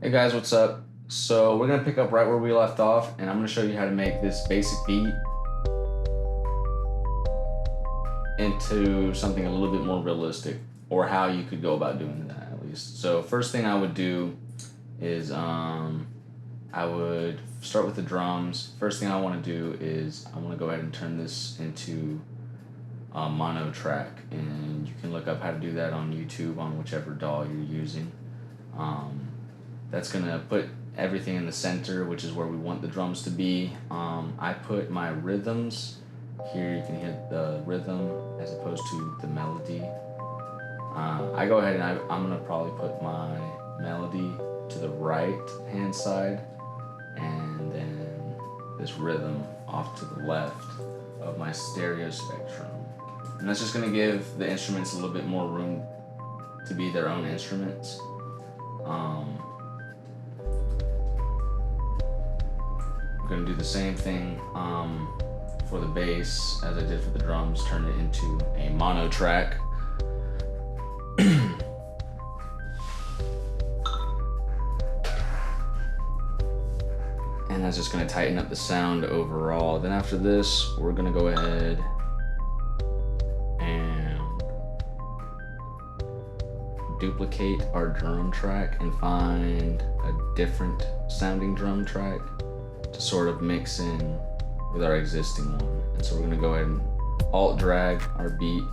Hey guys, what's up? So we're gonna pick up right where we left off, and I'm gonna show you how to make this basic beat into something a little bit more realistic, or how you could go about doing that at least. So first thing I would do is I would start with the drums. First thing I want to do is I want to go ahead and turn this into a mono track, and you can look up how to do that on YouTube on whichever DAW you're using. That's gonna put everything in the center, which is where we want the drums to be. I put my rhythms here. You can hear the rhythm as opposed to the melody. I go ahead and I'm gonna probably put my melody to the right hand side, and then this rhythm off to the left of my stereo spectrum. And that's just gonna give the instruments a little bit more room to be their own instruments. I'm gonna do the same thing for the bass as I did for the drums, turn it into a mono track. And that's just gonna tighten up the sound overall. Then after this, we're gonna go ahead and duplicate our drum track and find a different sounding drum track to sort of mix in with our existing one. And so we're gonna go ahead and alt drag our beat.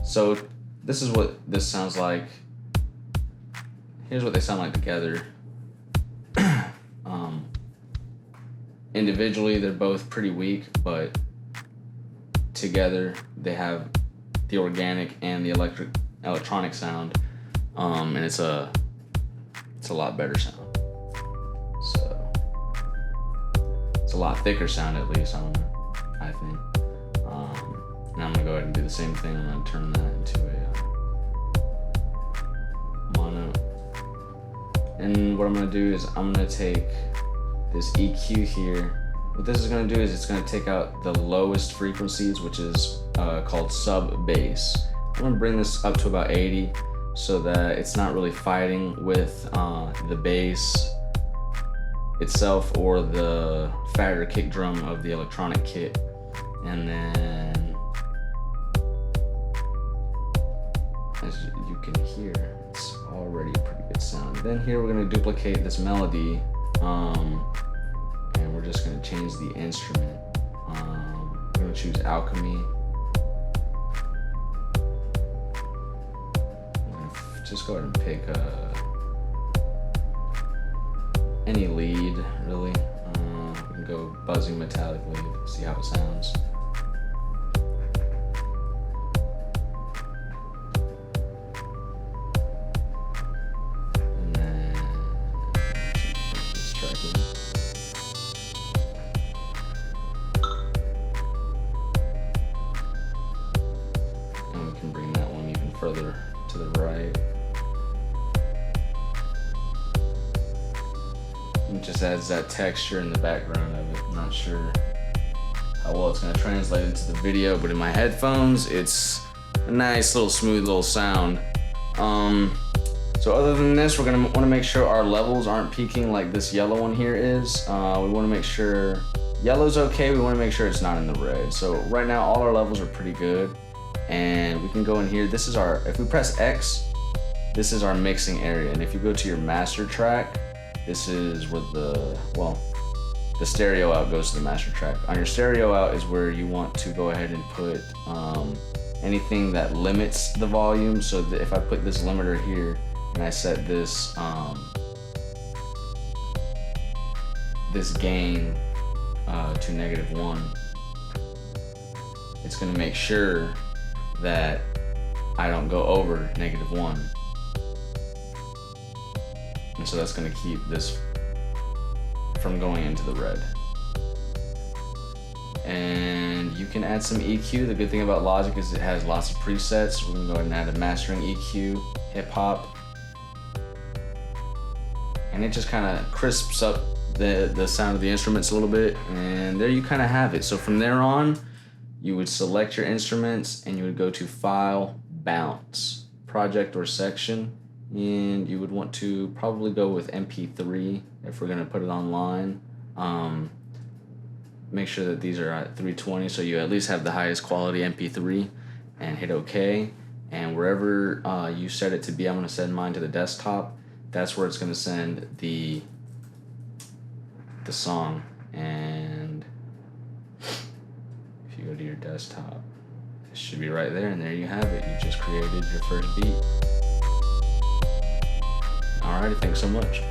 So this is what this sounds like. Here's what they sound like together. Individually, they're both pretty weak, but together they have the organic and the electronic sound, and it's a lot better sound. So it's a lot thicker sound, at least, I think. And I'm gonna go ahead and do the same thing. I'm gonna turn that into a mono. And what I'm gonna do is I'm gonna take this EQ here. What this is gonna do is it's gonna take out the lowest frequencies, which is called sub bass. I'm gonna bring this up to about 80 so that it's not really fighting with the bass itself or the fatter kick drum of the electronic kit. And then, as you can hear, it's already a pretty good sound. Then here we're gonna duplicate this melody, and we're just gonna change the instrument. We're gonna choose Alchemy. I'm gonna just go ahead and pick any lead, really. We can go buzzing metallic lead, see how it sounds. And then this track in. And we can bring that one even further to the right. It just adds that texture in the background of it. I'm not sure how well it's gonna translate into the video, but in my headphones, it's a nice little smooth little sound. So other than this, we're gonna wanna make sure our levels aren't peaking like this yellow one here is. We wanna make sure yellow's okay, we wanna make sure it's not in the red. So right now, all our levels are pretty good. And we can go in here, this is our, if we press X, this is our mixing area. And if you go to your master track, this is where the stereo out goes to the master track. On your stereo out is where you want to go ahead and put anything that limits the volume. So that if I put this limiter here and I set this this gain to -1, it's gonna make sure that I don't go over -1. And so that's gonna keep this from going into the red. And you can add some EQ. The good thing about Logic is it has lots of presets. We're gonna go ahead and add a mastering EQ, hip hop. And it just kind of crisps up the sound of the instruments a little bit. And there you kind of have it. So from there on, you would select your instruments and you would go to File, Bounce, Project or Section. and you would want to probably go with MP3 if we're going to put it online. Make sure that these are at 320 so you at least have the highest quality MP3, and hit OK. And wherever you set it to be, I'm going to send mine to the desktop. That's where it's going to send the song. And if you go to your desktop, it should be right there, and there you have it. You just created your first beat. Alrighty, thanks so much.